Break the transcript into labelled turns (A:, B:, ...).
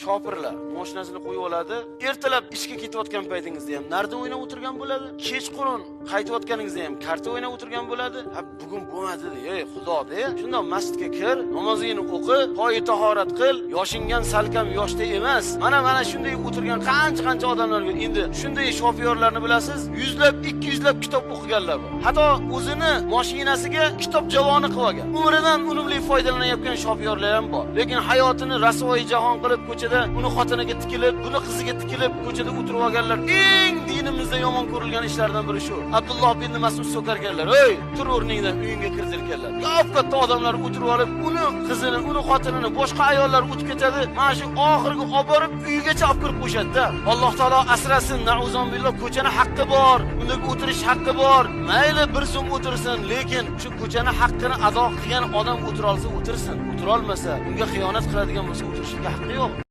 A: shopirlar mashinasini qo'yib oladi. Ertalab ishga ketayotgan paytingizda ham narda o'ynab o'tirgan bo'ladi. Kechqurun qaytayotganingizda ham karta o'ynab o'tirgan bo'ladi. Ha, bugun bo'lmadi dedi. Ey Xudo-da, shunda masjidga kir, namozingni o'qi, to'y tahorat qil, yoshingdan salkam yoshda emas. Mana shunday o'tirgan qancha odamlar bor. Endi shunday shofyorlarni bilasiz, 100lab, 200lab kitob o'qiganlar bor. Hatto o'zini mashinasiga kitob javoni qilib olgan. Umridan unumli foydalanayotgan shofyorlar ham bor. Lekin hayotini rasvoyi jahon qilib ko'chada uni xotiniga tikilib, uni qiziga tikilib ko'chada o'tirib olganlar eng dinimizda yomon ko'rilgan ishlardan biri shu. Abdulloh ibn Mas'ud so'karganlar. "Ey, tur o'rningdan, uyingga kir" derkanlar. Katta odamlar o'tirib olib, uni qizini, uni xotinini boshqa ayollar o'tib ketadi. Mana shu oxirgi olib borib uyigacha olib kirib qo'yishadi-da. Alloh taolo asrasin, na'uzonbillah, ko'chani haqqi bor, unda o'tirish haqqi bor. Mayli bir zum o'tirsin, lekin shu ko'chani haqqini ado qilgan odam o'tira olsa o'tirsin. O'tira olmasa, unga xiyonat qiladigan bo'lsa o'tirishga haqqi yo'q.